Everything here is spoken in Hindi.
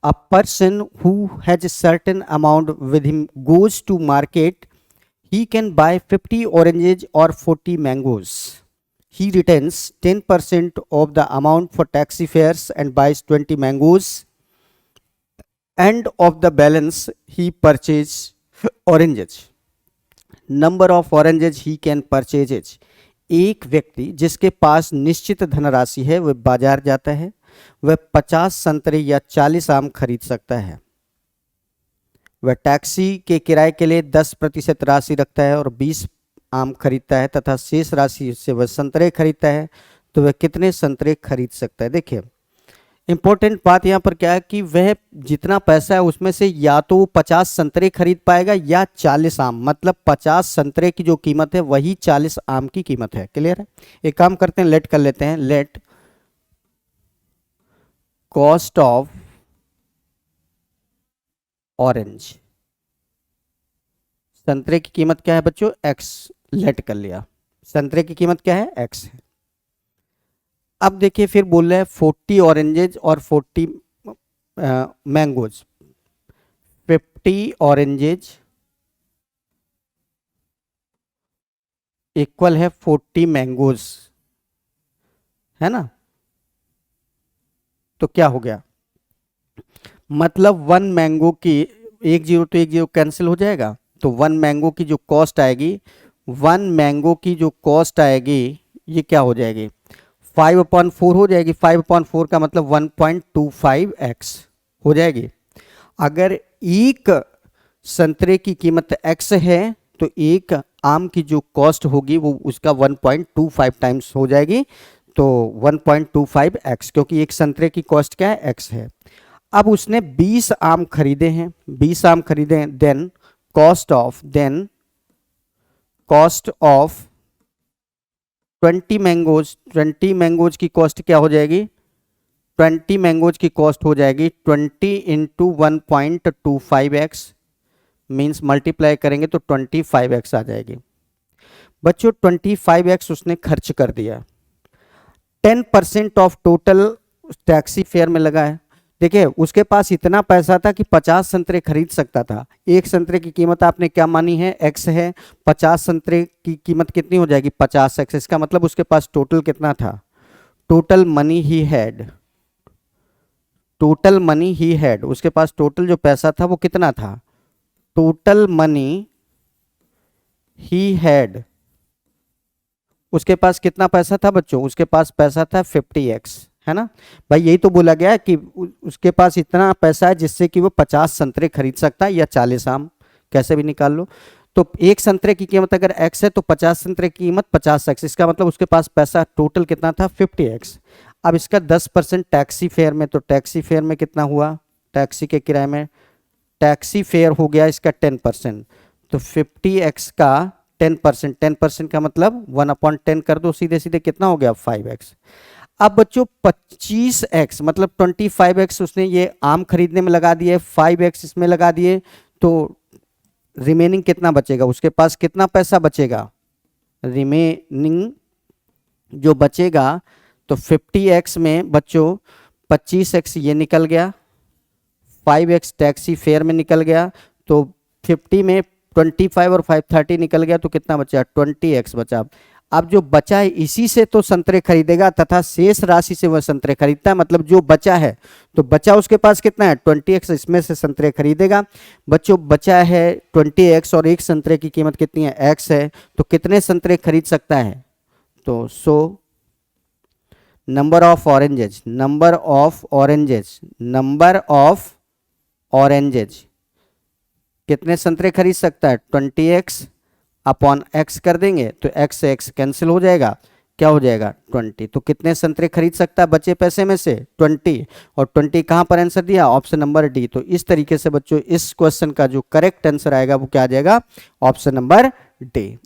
A person who has a certain amount with him goes to market. He can buy 50 oranges or 40 mangoes. He retains 10% of the amount for taxi fares and buys 20 mangoes. And of the balance, he purchases oranges. Number of oranges he can purchase is. एक व्यक्ति जिसके पास निश्चित धनराशि है वह बाजार जाता है, वह 50 संतरे या 40 आम खरीद सकता है। वह टैक्सी के किराए के लिए 10% राशि रखता है और 20 आम खरीदता है तथा शेष राशि से वह संतरे खरीदता है, तो वह कितने संतरे खरीद सकता है। देखिए इंपॉर्टेंट बात यहाँ पर क्या है कि वह जितना पैसा है उसमें से या तो वो 50 संतरे खरीद पाएगा या 40 आम, मतलब 50 संतरे की जो कीमत है वही 40 आम की कीमत है। क्लियर है। एक काम करते हैं, लेट कर लेते हैं। लेट कॉस्ट ऑफ ऑरेंज, संतरे की कीमत क्या है बच्चों, एक्स। लेट कर लिया, संतरे की कीमत क्या है, एक्स है। अब देखिए फिर बोल रहे हैं 40 ऑरेंजेज और 40 मैंगोज। 50 ऑरेंजेज इक्वल है 40 मैंगोज, है ना। तो क्या हो गया, मतलब 1 मैंगो की 1 0 तो 1 0 कैंसिल हो जाएगा, तो 1 मैंगो की जो कॉस्ट आएगी, 1 मैंगो की जो कॉस्ट आएगी ये क्या हो जाएगी, 5/4 हो जाएगी। 5/4 का मतलब 1.25x हो जाएगी। अगर एक संतरे की कीमत x है तो एक आम की जो कॉस्ट होगी वो उसका 1.25 टाइम्स हो जाएगी, तो 1.25x, क्योंकि एक संतरे की कॉस्ट क्या है, x है। अब उसने 20 आम खरीदे हैं, 20 आम खरीदे हैं, then cost of 20 mangoes, 20 mangoes की कॉस्ट क्या हो जाएगी, 20 मैंगोज की कॉस्ट हो जाएगी 20 इंटू 1.25x, मीन्स मल्टीप्लाई करेंगे तो 25x आ जाएगी। बच्चों 25x उसने खर्च कर दिया, 10% ऑफ टोटल टैक्सी फेयर में लगा है। देखिए उसके पास इतना पैसा था कि 50 संतरे खरीद सकता था। एक संतरे की कीमत आपने क्या मानी है, x है। 50 संतरे की कीमत कितनी हो जाएगी, 50x। इसका मतलब उसके पास टोटल कितना था, total money he had, total money he had, उसके पास टोटल जो पैसा था वो कितना था, टोटल मनी ही हैड, उसके पास कितना पैसा था बच्चों, उसके पास पैसा था 50x, है ना भाई। यही तो बोला गया कि उसके पास इतना पैसा है जिससे कि वो 50 संतरे खरीद सकता है या 40 आम, कैसे भी निकाल लो। तो एक संतरे की कीमत अगर x है तो 50 संतरे की कीमत 50x, इसका मतलब उसके पास पैसा टोटल कितना था, 50x। अब इसका 10% टैक्सी फेयर में, तो टैक्सी फेयर में कितना हुआ, टैक्सी के किराए में, टैक्सी फेयर हो गया इसका 10%, तो 50x का 10%, 10% का मतलब 1/10 कर दो, सीधे सीधे कितना हो गया, 5x। अब बच्चों 25x मतलब 25x उसने ये आम खरीदने में लगा दिए, 5x इसमें लगा दिए, तो रिमेनिंग कितना बचेगा, उसके पास कितना पैसा बचेगा, रिमेनिंग जो बचेगा, तो 50x में बच्चों 25x ये निकल गया, 5x टैक्सी फेयर में निकल गया, तो 50 में 25 और 5 30 निकल गया, तो कितना बचा, 20x बचा। अब जो बचा है इसी से तो संतरे खरीदेगा तथा शेष राशि से वह संतरे खरीदता है, मतलब जो बचा है, तो बचा उसके पास कितना है, 20x, इसमें से संतरे खरीदेगा। बच्चों बचा है 20x और एक संतरे की कीमत कितनी है, x है, तो कितने संतरे खरीद सकता है, तो number of oranges, number of oranges, number of oranges कितने संतरे खरीद सकता है, 20x अपॉन x कर देंगे तो x से x कैंसिल हो जाएगा, क्या हो जाएगा, 20। तो कितने संतरे खरीद सकता है बचे पैसे में से, 20, और 20 कहाँ पर आंसर दिया, ऑप्शन नंबर डी। तो इस तरीके से बच्चों इस क्वेश्चन का जो करेक्ट आंसर आएगा वो क्या आ जाएगा, ऑप्शन नंबर डी।